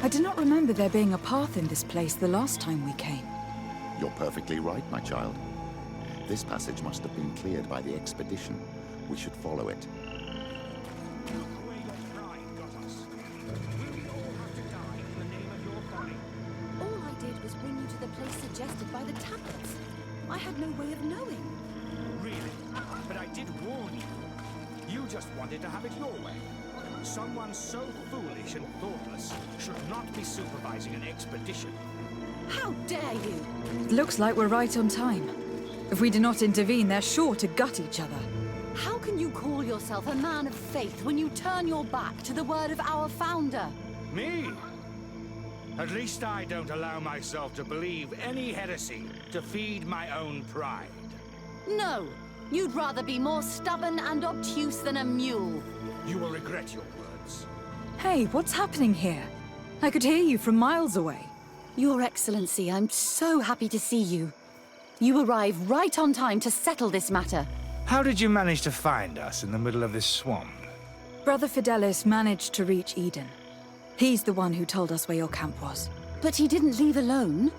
I do not remember there being a path in this place the last time we came. You're perfectly right, my child. This passage must have been cleared by the expedition. We should follow it. All I did was bring you to the place suggested by the tablets. I had no way of knowing. Really? But I did warn you. You just wanted to have it your way. Someone so foolish and thoughtless should not be supervising an expedition. How dare you? It looks like we're right on time. If we do not intervene, they're sure to gut each other. How can you call yourself a man of faith when you turn your back to the word of our founder? Me? At least I don't allow myself to believe any heresy to feed my own pride. No, you'd rather be more stubborn and obtuse than a mule. You will regret your words. Hey, what's happening here? I could hear you from miles away. Your Excellency, I'm so happy to see you. You arrive right on time to settle this matter. How did you manage to find us in the middle of this swamp? Brother Fidelis managed to reach Eden. He's the one who told us where your camp was. But he didn't leave alone.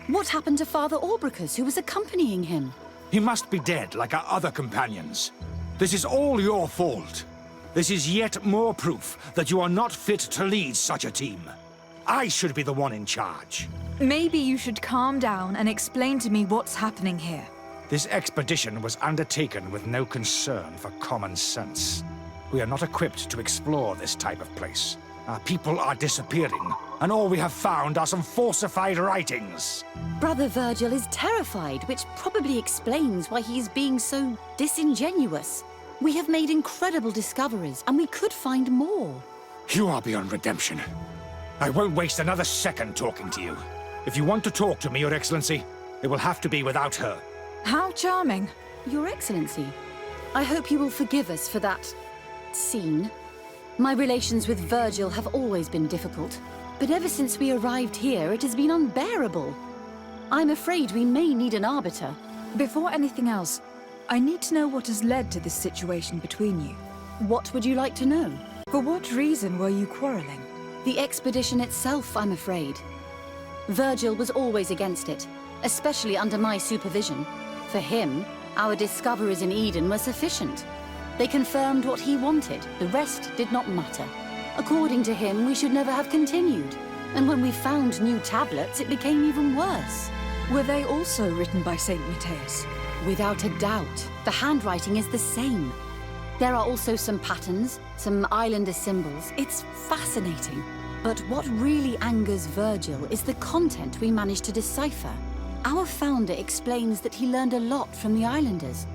What happened to Father Orbricus, who was accompanying him? He must be dead, like our other companions. This is all your fault. This is yet more proof that you are not fit to lead such a team. I should be the one in charge. Maybe you should calm down and explain to me what's happening here. This expedition was undertaken with no concern for common sense. We are not equipped to explore this type of place. Our people are disappearing, and all we have found are some falsified writings. Brother Virgil is terrified, which probably explains why he is being so disingenuous. We have made incredible discoveries, and we could find more. You are beyond redemption. I won't waste another second talking to you. If you want to talk to me, Your Excellency, it will have to be without her. How charming. Your Excellency, I hope you will forgive us for that scene. My relations with Virgil have always been difficult, but ever since we arrived here, it has been unbearable. I'm afraid we may need an arbiter. Before anything else, I need to know what has led to this situation between you. What would you like to know? For what reason were you quarreling? The expedition itself, I'm afraid. Virgil was always against it, especially under my supervision. For him, our discoveries in Eden were sufficient. They confirmed what he wanted. The rest did not matter. According to him, we should never have continued. And when we found new tablets, it became even worse. Were they also written by St Matheus? Without a doubt. The handwriting is the same. There are also some patterns, some islander symbols. It's fascinating. But what really angers Virgil is the content we managed to decipher. Our founder explains that he learned a lot from the islanders.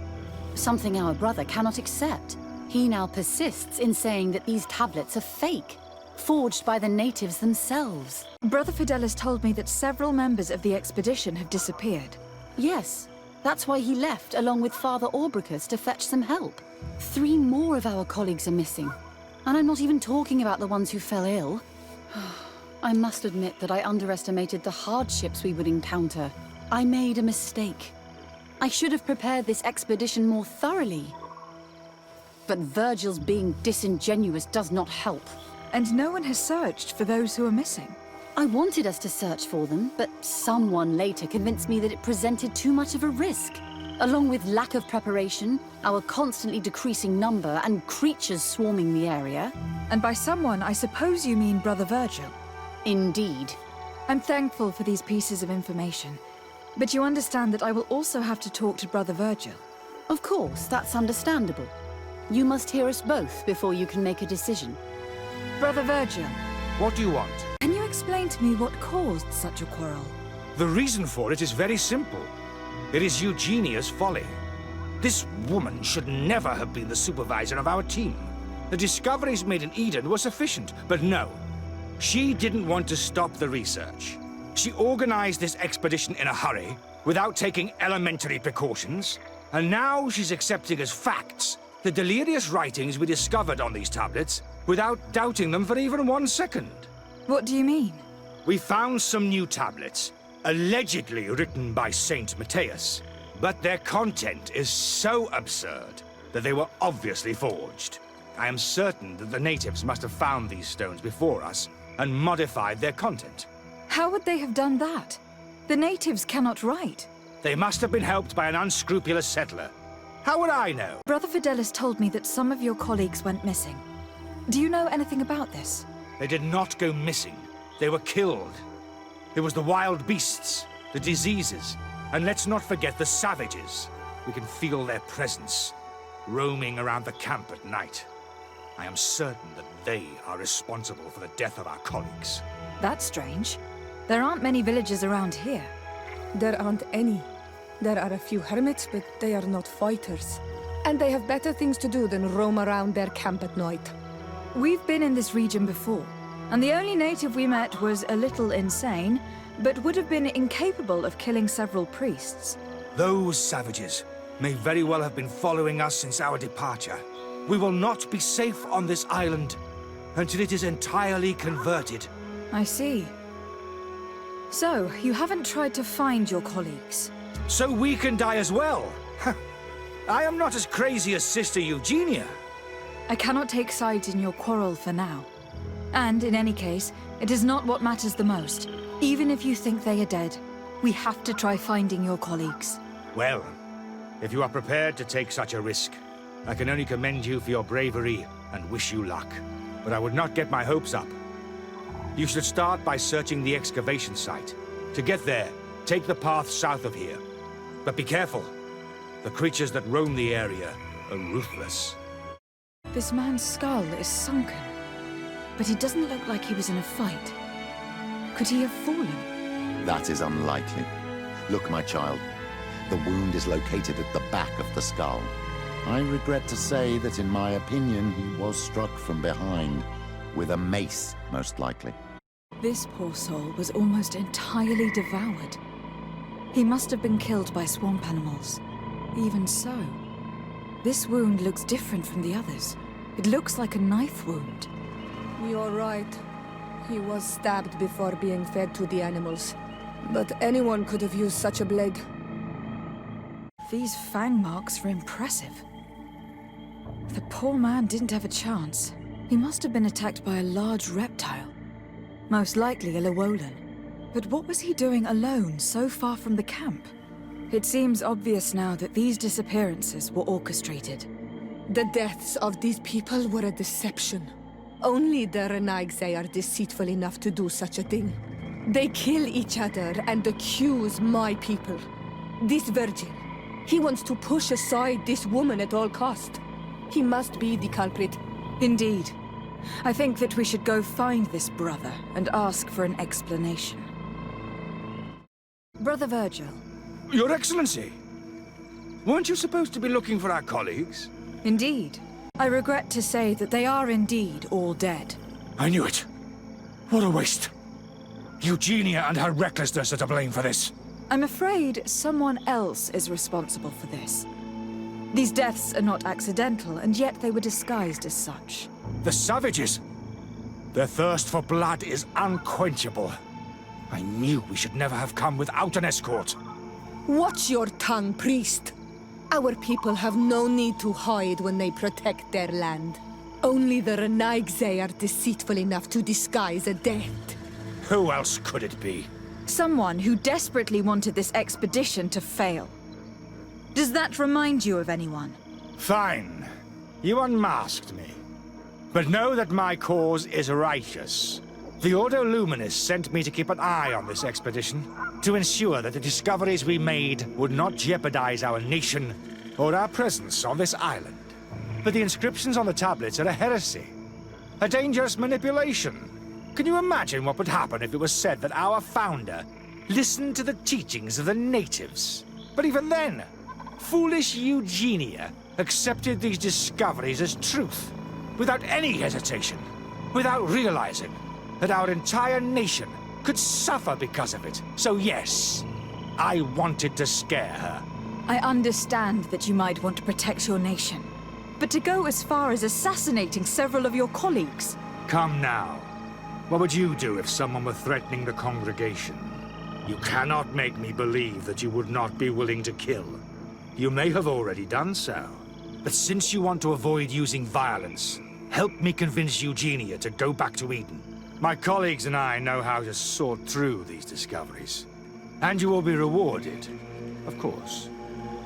Something our brother cannot accept. He now persists in saying that these tablets are fake, forged by the natives themselves. Brother Fidelis told me that several members of the expedition have disappeared. Yes, that's why he left along with Father Orbricus to fetch some help. 3 more of our colleagues are missing. And I'm not even talking about the ones who fell ill. I must admit that I underestimated the hardships we would encounter. I made a mistake. I should have prepared this expedition more thoroughly. But Virgil's being disingenuous does not help. And no one has searched for those who are missing. I wanted us to search for them, but someone later convinced me that it presented too much of a risk. Along with lack of preparation, our constantly decreasing number, and creatures swarming the area. And by someone, I suppose you mean Brother Virgil. Indeed. I'm thankful for these pieces of information. But you understand that I will also have to talk to Brother Virgil. Of course, that's understandable. You must hear us both before you can make a decision. Brother Virgil. What do you want? Can you explain to me what caused such a quarrel? The reason for it is very simple. It is Eugenia's folly. This woman should never have been the supervisor of our team. The discoveries made in Eden were sufficient, but no. She didn't want to stop the research. She organized this expedition in a hurry, without taking elementary precautions, and now she's accepting as facts the delirious writings we discovered on these tablets, without doubting them for even 1 second. What do you mean? We found some new tablets, allegedly written by St Matheus, but their content is so absurd that they were obviously forged. I am certain that the natives must have found these stones before us, and modified their content. How would they have done that? The natives cannot write. They must have been helped by an unscrupulous settler. How would I know? Brother Fidelis told me that some of your colleagues went missing. Do you know anything about this? They did not go missing. They were killed. It was the wild beasts, the diseases, and let's not forget the savages. We can feel their presence, roaming around the camp at night. I am certain that they are responsible for the death of our colleagues. That's strange. There aren't many villages around here. There aren't any. There are a few hermits, but they are not fighters. And they have better things to do than roam around their camp at night. We've been in this region before, and the only native we met was a little insane, but would have been incapable of killing several priests. Those savages may very well have been following us since our departure. We will not be safe on this island until it is entirely converted. I see. So, you haven't tried to find your colleagues? So we can die as well. I am not as crazy as Sister Eugenia. I cannot take sides in your quarrel for now. And in any case, it is not what matters the most. Even if you think they are dead, we have to try finding your colleagues. Well, if you are prepared to take such a risk, I can only commend you for your bravery and wish you luck. But I would not get my hopes up. You should start by searching the excavation site. To get there, take the path south of here. But be careful. The creatures that roam the area are ruthless. This man's skull is sunken, but he doesn't look like he was in a fight. Could he have fallen? That is unlikely. Look, my child. The wound is located at the back of the skull. I regret to say that in my opinion, he was struck from behind. With a mace, most likely. This poor soul was almost entirely devoured. He must have been killed by swamp animals. Even so, this wound looks different from the others. It looks like a knife wound. You're right. He was stabbed before being fed to the animals. But anyone could have used such a blade. These fang marks are impressive. The poor man didn't have a chance. He must have been attacked by a large reptile. Most likely a Llewellyn. But what was he doing alone, so far from the camp? It seems obvious now that these disappearances were orchestrated. The deaths of these people were a deception. Only the reliques are deceitful enough to do such a thing. They kill each other and accuse my people. This Virgil, he wants to push aside this woman at all cost. He must be the culprit. Indeed. I think that we should go find this brother and ask for an explanation. Brother Virgil. Your Excellency! Weren't you supposed to be looking for our colleagues? Indeed. I regret to say that they are indeed all dead. I knew it. What a waste. Eugenia and her recklessness are to blame for this. I'm afraid someone else is responsible for this. These deaths are not accidental, and yet they were disguised as such. The savages! Their thirst for blood is unquenchable. I knew we should never have come without an escort. Watch your tongue, priest. Our people have no need to hide when they protect their land. Only the reliques are deceitful enough to disguise a death. Who else could it be? Someone who desperately wanted this expedition to fail. Does that remind you of anyone? Fine. You unmasked me. But know that my cause is righteous. The Ordo Luminis sent me to keep an eye on this expedition, to ensure that the discoveries we made would not jeopardize our nation or our presence on this island. But the inscriptions on the tablets are a heresy, a dangerous manipulation. Can you imagine what would happen if it was said that our founder listened to the teachings of the natives? But even then, foolish Eugenia accepted these discoveries as truth, without any hesitation, without realizing that our entire nation could suffer because of it. So yes, I wanted to scare her. I understand that you might want to protect your nation, but to go as far as assassinating several of your colleagues... Come now. What would you do if someone were threatening the congregation? You cannot make me believe that you would not be willing to kill. You may have already done so. But since you want to avoid using violence, help me convince Eugenia to go back to Eden. My colleagues and I know how to sort through these discoveries. And you will be rewarded, of course.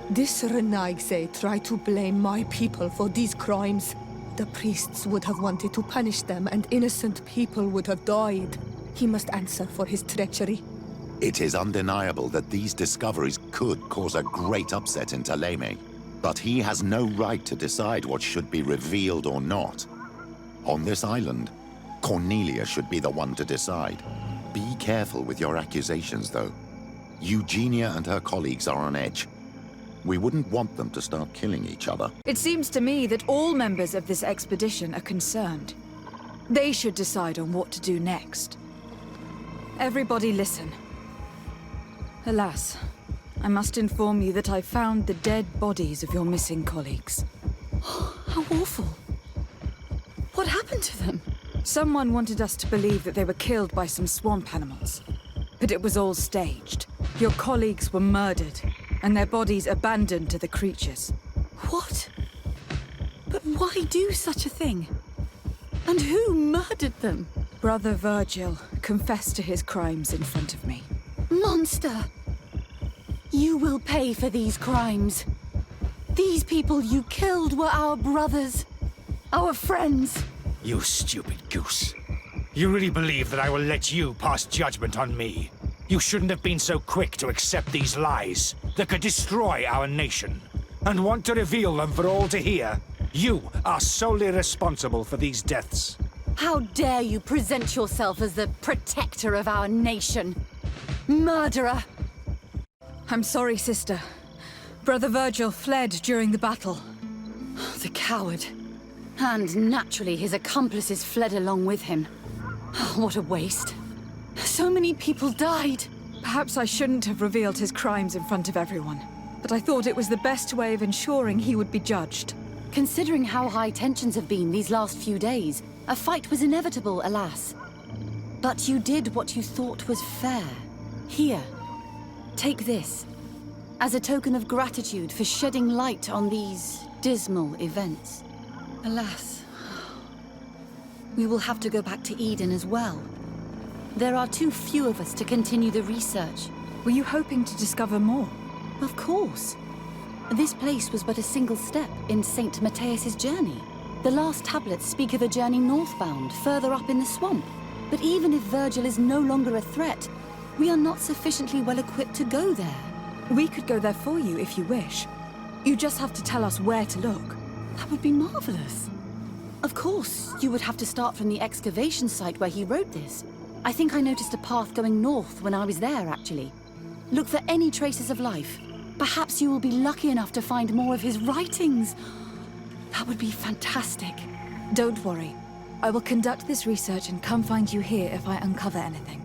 This Renaigse tried to blame my people for these crimes. The priests would have wanted to punish them, and innocent people would have died. He must answer for his treachery. It is undeniable that these discoveries could cause a great upset in Thélème. But he has no right to decide what should be revealed or not. On this island, Cornelia should be the one to decide. Be careful with your accusations, though. Eugenia and her colleagues are on edge. We wouldn't want them to start killing each other. It seems to me that all members of this expedition are concerned. They should decide on what to do next. Everybody listen. Alas, I must inform you that I found the dead bodies of your missing colleagues. How awful. What happened to them? Someone wanted us to believe that they were killed by some swamp animals. But it was all staged. Your colleagues were murdered, and their bodies abandoned to the creatures. What? But why do such a thing? And who murdered them? Brother Virgil confessed to his crimes in front of me. Monster! You will pay for these crimes. These people you killed were our brothers, our friends. You stupid goose. You really believe that I will let you pass judgment on me? You shouldn't have been so quick to accept these lies that could destroy our nation, and want to reveal them for all to hear. You are solely responsible for these deaths. How dare you present yourself as the protector of our nation? Murderer! I'm sorry, sister. Brother Virgil fled during the battle. The coward. And naturally, his accomplices fled along with him. What a waste. So many people died. Perhaps I shouldn't have revealed his crimes in front of everyone, but I thought it was the best way of ensuring he would be judged. Considering how high tensions have been these last few days, a fight was inevitable, alas. But you did what you thought was fair. Here, take this, as a token of gratitude for shedding light on these dismal events. Alas, we will have to go back to Eden as well. There are too few of us to continue the research. Were you hoping to discover more? Of course. This place was but a single step in St Matheus's journey. The last tablets speak of a journey northbound, further up in the swamp. But even if Virgil is no longer a threat, we are not sufficiently well equipped to go there. We could go there for you if you wish. You just have to tell us where to look. That would be marvelous. Of course, you would have to start from the excavation site where he wrote this. I think I noticed a path going north when I was there, actually. Look for any traces of life. Perhaps you will be lucky enough to find more of his writings. That would be fantastic. Don't worry. I will conduct this research and come find you here if I uncover anything.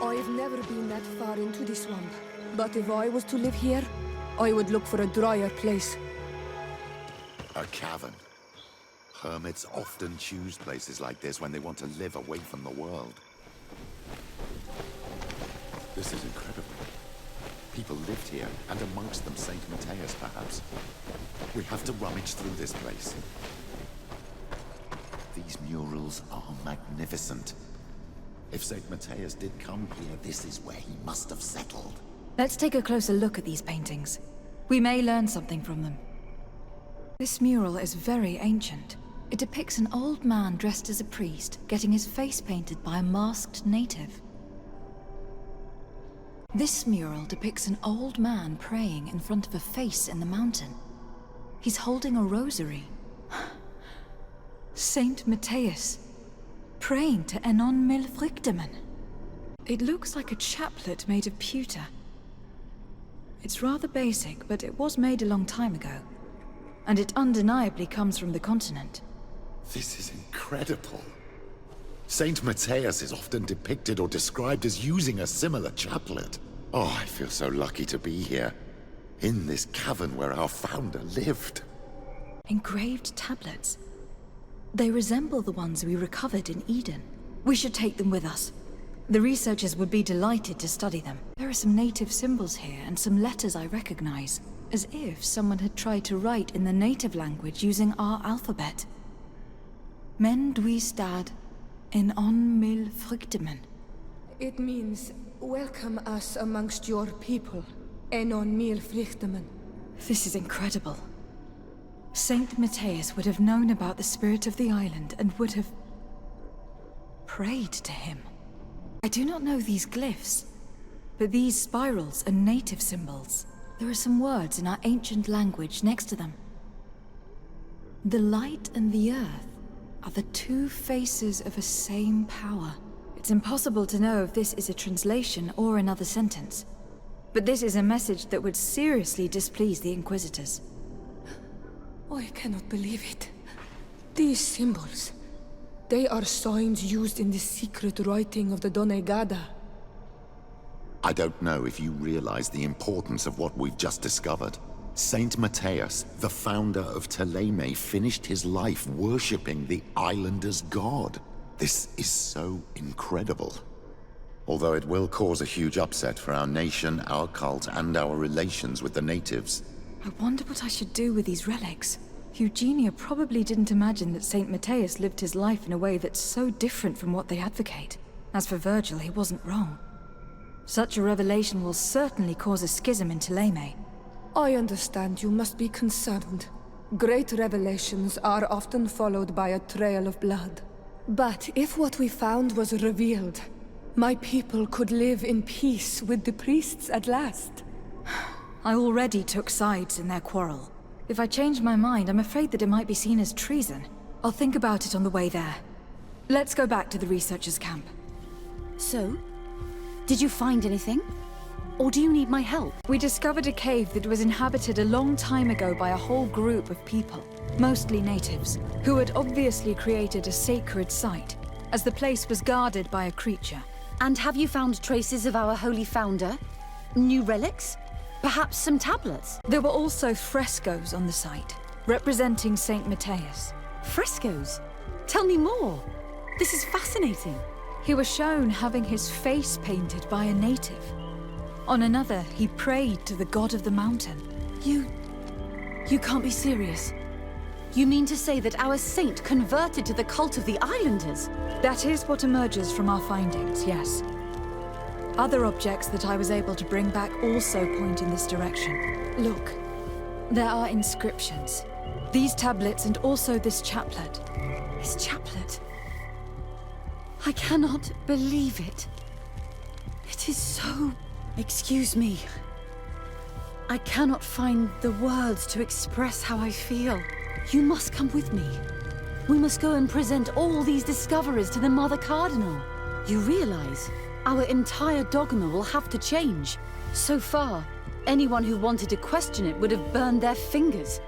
I've never been that far into the swamp, but if I was to live here, I would look for a drier place. A cavern. Hermits often choose places like this when they want to live away from the world. This is incredible. People lived here, and amongst them St Matheus, perhaps. We have to rummage through this place. These murals are magnificent. If St Matheus did come here, this is where he must have settled. Let's take a closer look at these paintings. We may learn something from them. This mural is very ancient. It depicts an old man dressed as a priest, getting his face painted by a masked native. This mural depicts an old man praying in front of a face in the mountain. He's holding a rosary. St Matheus, praying to Enon Milfrichteman. It looks like a chaplet made of pewter. It's rather basic, but it was made a long time ago. And it undeniably comes from the continent. This is incredible. St Matheus is often depicted or described as using a similar chaplet. Oh, I feel so lucky to be here, in this cavern where our founder lived. Engraved tablets. They resemble the ones we recovered in Eden. We should take them with us. The researchers would be delighted to study them. There are some native symbols here and some letters I recognize, as if someone had tried to write in the native language using our alphabet. Men dwi stad, En on mil vruchtemen. It means, welcome us amongst your people. En on mil vruchtemen. This is incredible. St Matheus would have known about the spirit of the island and would have prayed to him. I do not know these glyphs, but these spirals are native symbols. There are some words in our ancient language next to them. The light and the earth are the two faces of a same power. It's impossible to know if this is a translation or another sentence. But this is a message that would seriously displease the Inquisitors. Oh, I cannot believe it. These symbols, they are signs used in the secret writing of the Donegada. I don't know if you realize the importance of what we've just discovered. St Matheus, the founder of Ptolemy, finished his life worshipping the islanders' god. This is so incredible. Although it will cause a huge upset for our nation, our cult, and our relations with the natives. I wonder what I should do with these relics. Eugenia probably didn't imagine that St Matheus lived his life in a way that's so different from what they advocate. As for Virgil, he wasn't wrong. Such a revelation will certainly cause a schism in Ptolemy. I understand you must be concerned. Great revelations are often followed by a trail of blood. But if what we found was revealed, my people could live in peace with the priests at last. I already took sides in their quarrel. If I change my mind, I'm afraid that it might be seen as treason. I'll think about it on the way there. Let's go back to the researchers' camp. So, did you find anything? Or do you need my help? We discovered a cave that was inhabited a long time ago by a whole group of people, mostly natives, who had obviously created a sacred site, as the place was guarded by a creature. And have you found traces of our holy founder? New relics? Perhaps some tablets? There were also frescoes on the site, representing St Matheus. Frescoes? Tell me more. This is fascinating. He was shown having his face painted by a native. On another, he prayed to the god of the mountain. You can't be serious. You mean to say that our saint converted to the cult of the islanders? That is what emerges from our findings, yes. Other objects that I was able to bring back also point in this direction. Look, there are inscriptions. These tablets and also this chaplet. His chaplet? I cannot believe it. It is so... Excuse me. I cannot find the words to express how I feel. You must come with me. We must go and present all these discoveries to the Mother Cardinal. You realize our entire dogma will have to change. So far, anyone who wanted to question it would have burned their fingers.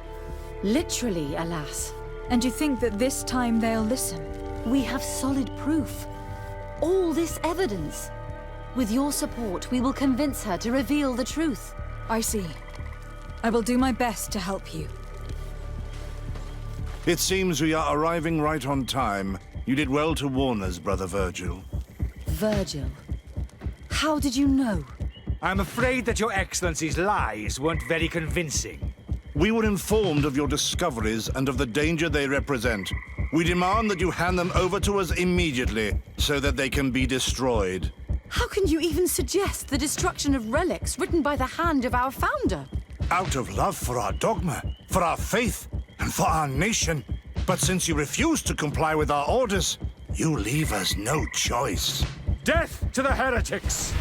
Literally, alas. And you think that this time they'll listen? We have solid proof. All this evidence. With your support, we will convince her to reveal the truth. I see. I will do my best to help you. It seems we are arriving right on time. You did well to warn us, Brother Virgil. Virgil? How did you know? I'm afraid that Your Excellency's lies weren't very convincing. We were informed of your discoveries and of the danger they represent. We demand that you hand them over to us immediately, so that they can be destroyed. How can you even suggest the destruction of relics written by the hand of our founder? Out of love for our dogma, for our faith, and for our nation. But since you refuse to comply with our orders, you leave us no choice. Death to the heretics!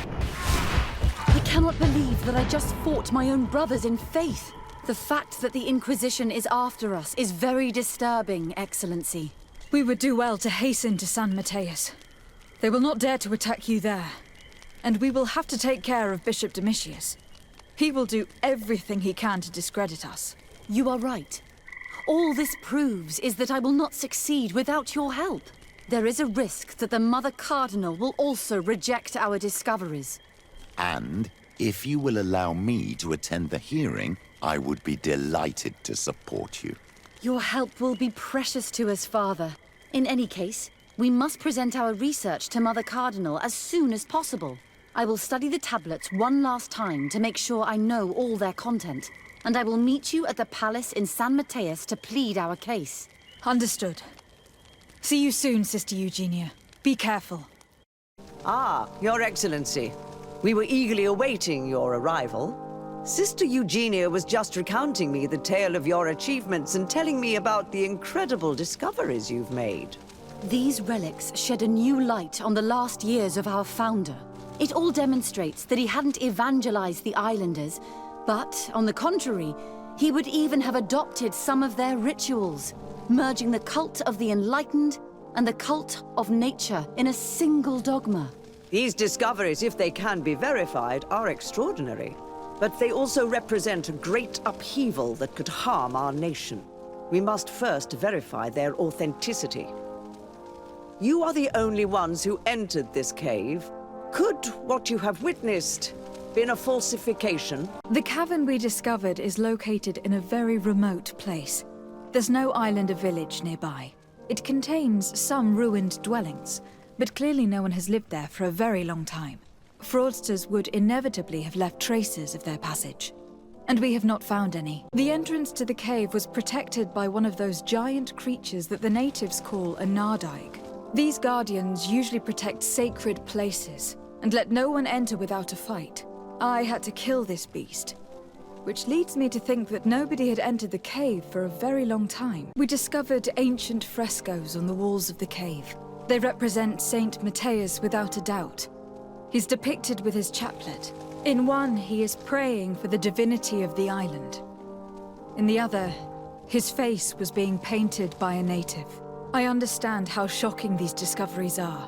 I cannot believe that I just fought my own brothers in faith. The fact that the Inquisition is after us is very disturbing, Excellency. We would do well to hasten to St Matheus. They will not dare to attack you there. And we will have to take care of Bishop Domitius. He will do everything he can to discredit us. You are right. All this proves is that I will not succeed without your help. There is a risk that the Mother Cardinal will also reject our discoveries. And if you will allow me to attend the hearing, I would be delighted to support you. Your help will be precious to us, Father. In any case, we must present our research to Mother Cardinal as soon as possible. I will study the tablets one last time to make sure I know all their content. And I will meet you at the palace in St Matheus to plead our case. Understood. See you soon, Sister Eugenia. Be careful. Ah, Your Excellency. We were eagerly awaiting your arrival. Sister Eugenia was just recounting me the tale of your achievements and telling me about the incredible discoveries you've made. These relics shed a new light on the last years of our founder. It all demonstrates that he hadn't evangelized the islanders, but, on the contrary, he would even have adopted some of their rituals, merging the cult of the enlightened and the cult of nature in a single dogma. These discoveries, if they can be verified, are extraordinary. But they also represent a great upheaval that could harm our nation. We must first verify their authenticity. You are the only ones who entered this cave. Could what you have witnessed been a falsification? The cavern we discovered is located in a very remote place. There's no island or village nearby. It contains some ruined dwellings, but clearly no one has lived there for a very long time. Fraudsters would inevitably have left traces of their passage, and we have not found any. The entrance to the cave was protected by one of those giant creatures that the natives call a nardaig. These guardians usually protect sacred places and let no one enter without a fight. I had to kill this beast, which leads me to think that nobody had entered the cave for a very long time. We discovered ancient frescoes on the walls of the cave. They represent St Matheus without a doubt. He's depicted with his chaplet. In one, he is praying for the divinity of the island. In the other, his face was being painted by a native. I understand how shocking these discoveries are,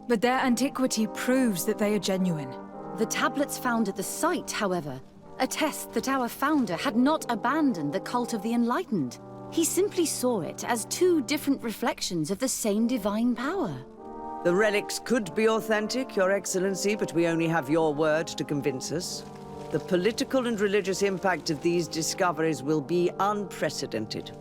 but their antiquity proves that they are genuine. The tablets found at the site, however, attest that our founder had not abandoned the cult of the enlightened. He simply saw it as two different reflections of the same divine power. The relics could be authentic, Your Excellency, but we only have your word to convince us. The political and religious impact of these discoveries will be unprecedented.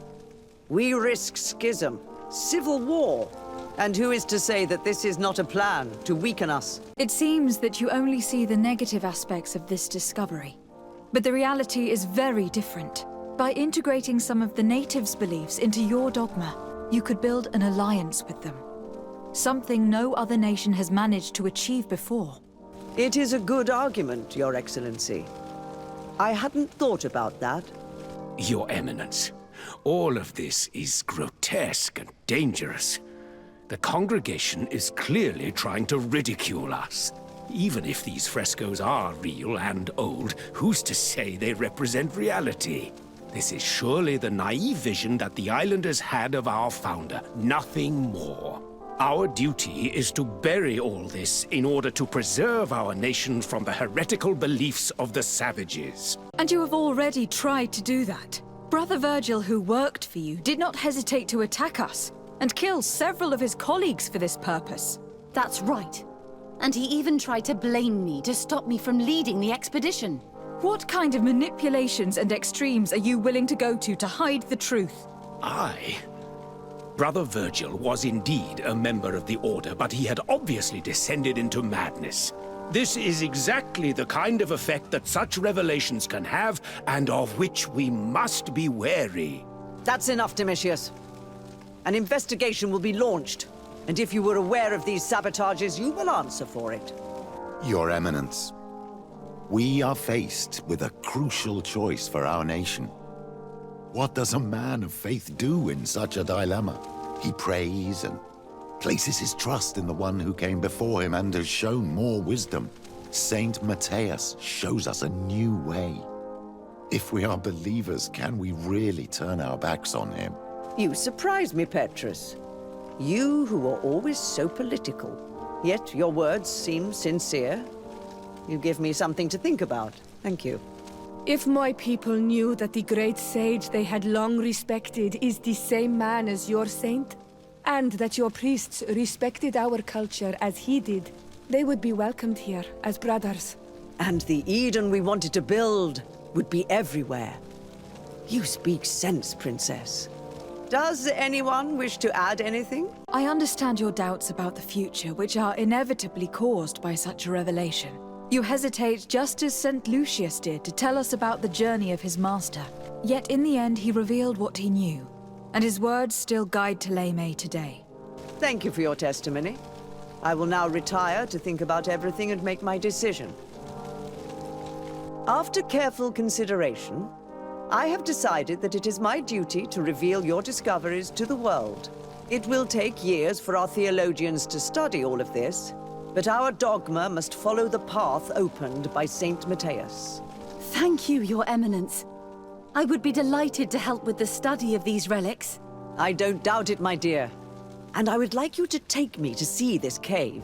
We risk schism, civil war, and who is to say that this is not a plan to weaken us? It seems that you only see the negative aspects of this discovery, but the reality is very different. By integrating some of the natives' beliefs into your dogma, you could build an alliance with them. Something no other nation has managed to achieve before. It is a good argument, Your Excellency. I hadn't thought about that. Your Eminence, all of this is grotesque and dangerous. The congregation is clearly trying to ridicule us. Even if these frescoes are real and old, who's to say they represent reality? This is surely the naive vision that the islanders had of our founder, nothing more. Our duty is to bury all this in order to preserve our nation from the heretical beliefs of the savages. And you have already tried to do that. Brother Virgil, who worked for you, did not hesitate to attack us and kill several of his colleagues for this purpose. That's right. And he even tried to blame me to stop me from leading the expedition. What kind of manipulations and extremes are you willing to go to hide the truth? Brother Virgil was indeed a member of the Order, but he had obviously descended into madness. This is exactly the kind of effect that such revelations can have, and of which we must be wary. That's enough, Domitius. An investigation will be launched, and if you were aware of these sabotages, you will answer for it. Your Eminence, we are faced with a crucial choice for our nation. What does a man of faith do in such a dilemma? He prays and places his trust in the one who came before him and has shown more wisdom. St Matheus shows us a new way. If we are believers, can we really turn our backs on him? You surprise me, Petrus. You who are always so political, yet your words seem sincere. You give me something to think about. Thank you. If my people knew that the great sage they had long respected is the same man as your saint, and that your priests respected our culture as he did, they would be welcomed here as brothers. And the Eden we wanted to build would be everywhere. You speak sense, Princess. Does anyone wish to add anything? I understand your doubts about the future, which are inevitably caused by such a revelation. You hesitate just as St. Lucius did to tell us about the journey of his master. Yet in the end he revealed what he knew, and his words still guide Thélème today. Thank you for your testimony. I will now retire to think about everything and make my decision. After careful consideration, I have decided that it is my duty to reveal your discoveries to the world. It will take years for our theologians to study all of this, but our dogma must follow the path opened by St Matheus. Thank you, Your Eminence. I would be delighted to help with the study of these relics. I don't doubt it, my dear. And I would like you to take me to see this cave.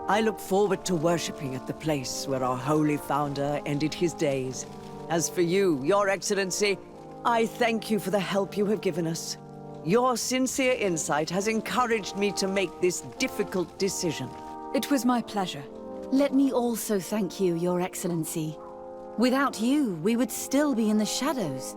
I look forward to worshipping at the place where our holy founder ended his days. As for you, Your Excellency, I thank you for the help you have given us. Your sincere insight has encouraged me to make this difficult decision. It was my pleasure. Let me also thank you, Your Excellency. Without you, we would still be in the shadows.